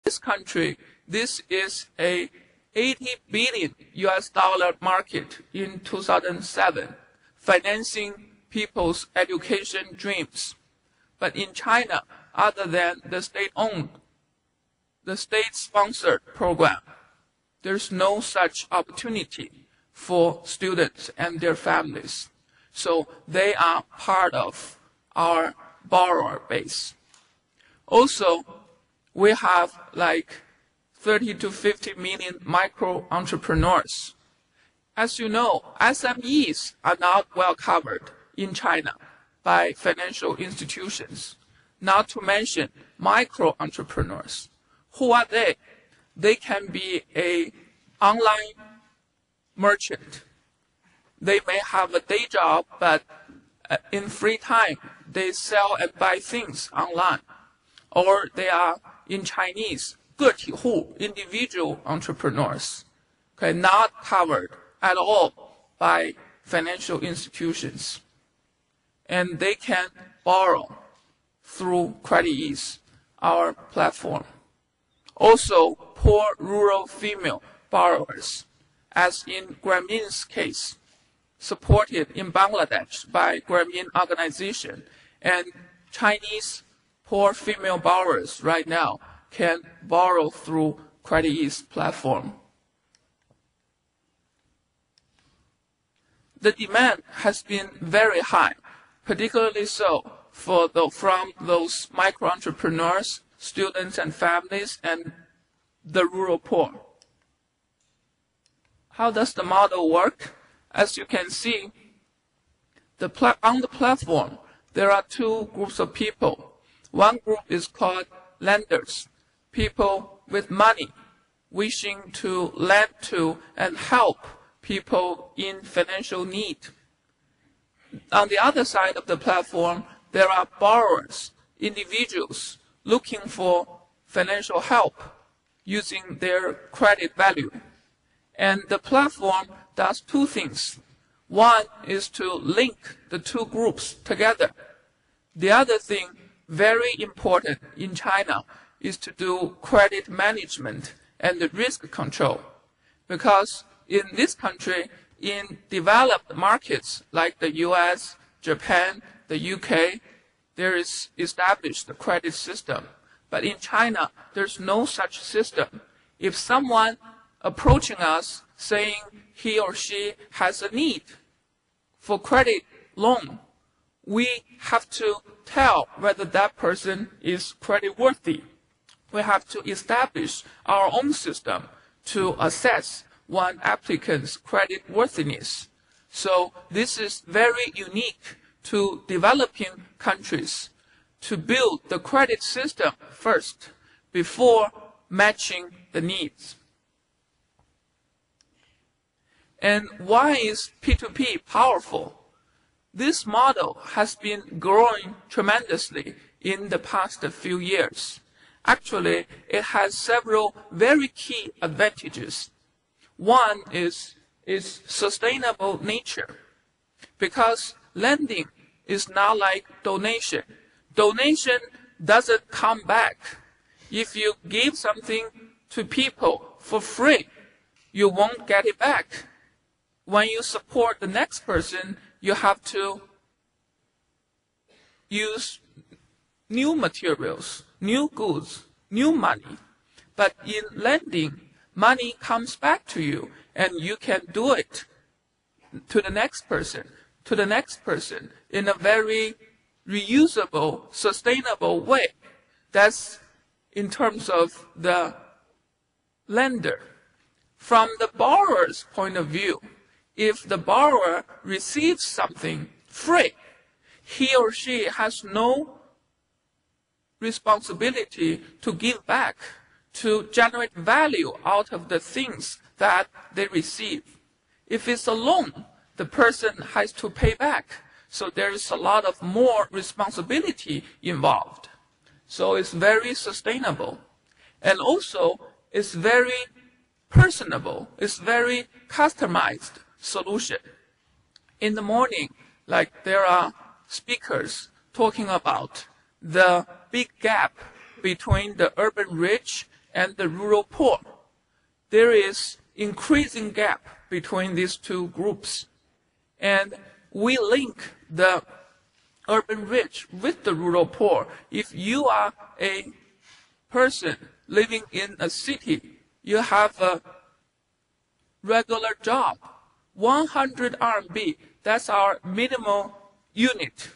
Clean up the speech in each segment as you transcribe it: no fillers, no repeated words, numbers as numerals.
this country, this is a $80 billion market in 2007, financing people's education dreams. But in China, other than the state-owned, the state-sponsored program, there's no such opportunity for students and their families. So they are part of our borrower base. Also, we have like 30 to 50 million micro entrepreneurs. As you know, SMEs are not well covered in China by financial institutions, not to mention micro entrepreneurs. Who are they? They can be an online merchant. They may have a day job, but in free time, they sell and buy things online. Or they are, in Chinese, 个体户, individual entrepreneurs, okay, not covered at all by financial institutions. And they can borrow through CreditEase, our platform. Also, poor rural female borrowers, as in Grameen's case, supported in Bangladesh by Grameen organization, and Chinese poor female borrowers right now can borrow through CreditEase platform. The demand has been very high, particularly so from those micro entrepreneurs, students and families, and the rural poor. How does the model work? As you can see, on the platform, there are two groups of people. One group is called lenders, people with money, wishing to lend to and help people in financial need. On the other side of the platform, there are borrowers, individuals looking for financial help using their credit value. And the platform does two things. One is to link the two groups together. The other thing, very important in China, is to do credit management and risk control. Because in this country, in developed markets like the US, Japan, the UK, there is established a credit system. But in China, there's no such system. If someone approaching us saying he or she has a need for credit loan, we have to tell whether that person is credit worthy. We have to establish our own system to assess one applicant's credit worthiness. So this is very unique to developing countries to build the credit system first before matching the needs. And why is P2P powerful? This model has been growing tremendously in the past few years. Actually, it has several very key advantages. One is its sustainable nature, because lending is not like donation. Donation doesn't come back. If you give something to people for free, you won't get it back. When you support the next person, you have to use new materials, new goods, new money. But in lending, money comes back to you, and you can do it to the next person, in a very reusable, sustainable way. That's in terms of the lender. From the borrower's point of view, if the borrower receives something free, he or she has no responsibility to give back, to generate value out of the things that they receive. If it's a loan, the person has to pay back. So there is a lot of more responsibility involved. So it's very sustainable. And also, it's very personable. It's very customized solution. In the morning, like there are speakers talking about the big gap between the urban rich and the rural poor. There is increasing gap between these two groups. And we link the urban rich with the rural poor. If you are a person living in a city, you have a regular job, 100 RMB, that's our minimum unit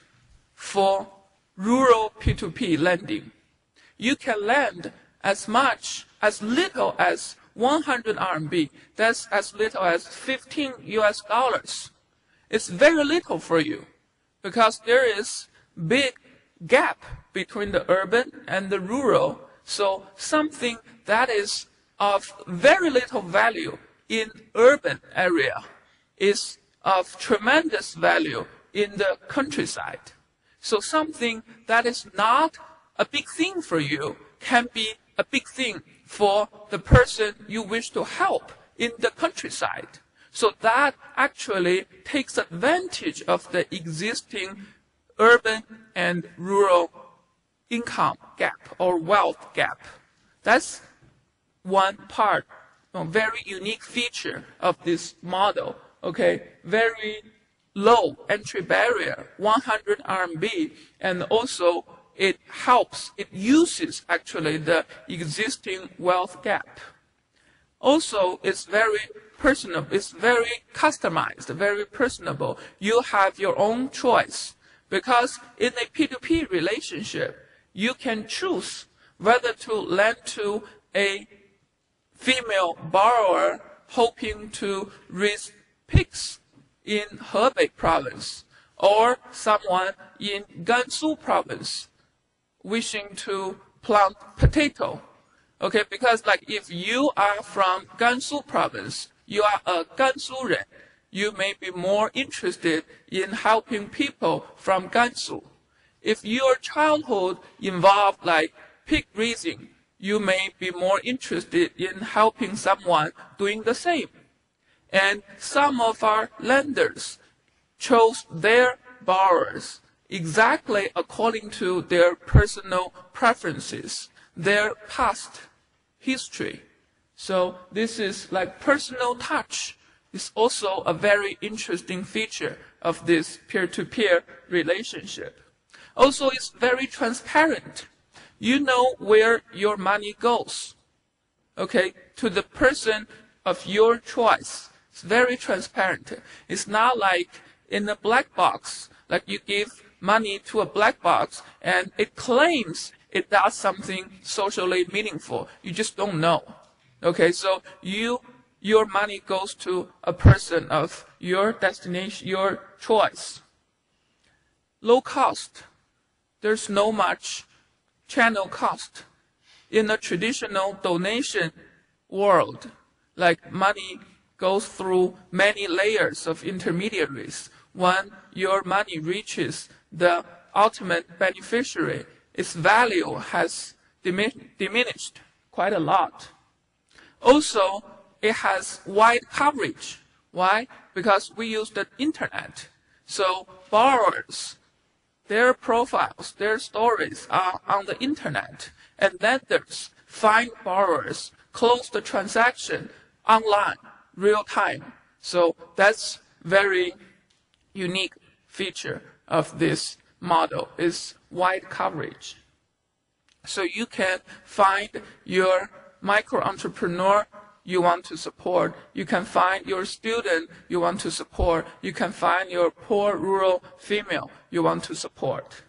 for rural P2P lending. You can lend as little as 100 RMB. That's as little as $15 US. It's very little for you because there is big gap between the urban and the rural. So something that is of very little value in urban area is of tremendous value in the countryside. So something that is not a big thing for you can be a big thing for the person you wish to help in the countryside. So that actually takes advantage of the existing urban and rural income gap or wealth gap. That's one part, a very unique feature of this model. Okay, very low entry barrier, 100 RMB, and also it uses actually the existing wealth gap. Also, it's very personal, it's very customized, very personable. You have your own choice because in a P2P relationship, you can choose whether to lend to a female borrower hoping to raise pigs in Hebei province or someone in Gansu province wishing to plant potato. Okay, because like if you are from Gansu province, you are a Gansu-ren, you may be more interested in helping people from Gansu. If your childhood involved like pig raising, you may be more interested in helping someone doing the same. And some of our lenders chose their borrowers exactly according to their personal preferences, their past history. So this is like personal touch. It's also a very interesting feature of this peer-to-peer relationship. Also, it's very transparent. You know where your money goes, okay, to the person of your choice. It's very transparent. It's not like in a black box, like you give money to a black box and it claims it does something socially meaningful. You just don't know. Okay, so your money goes to a person of your destination, your choice. Low cost. There's no much channel cost. In a traditional donation world, like money goes through many layers of intermediaries. When your money reaches the ultimate beneficiary, its value has diminished quite a lot. Also, it has wide coverage. Why? Because we use the internet. So borrowers, their profiles, their stories are on the internet, and lenders find borrowers, close the transaction online, real time. So that's very unique feature of this model is wide coverage. So you can find your micro entrepreneur you want to support. You can find your student you want to support. You can find your poor rural female you want to support.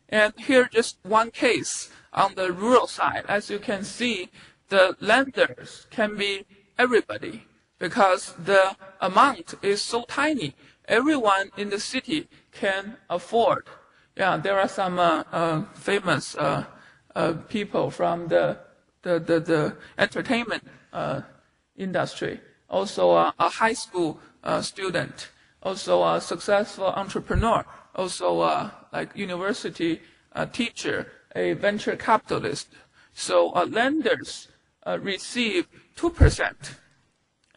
And here just one case on the rural side. As you can see, the lenders can be everybody because the amount is so tiny. Everyone in the city can afford. Yeah, there are some famous people from the entertainment industry. Also a high school student. Also a successful entrepreneur. Also like university teacher, a venture capitalist. So lenders receive 2%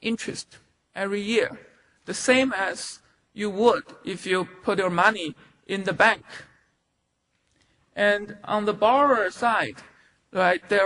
interest every year, the same as you would if you put your money in the bank. And on the borrower side, right? There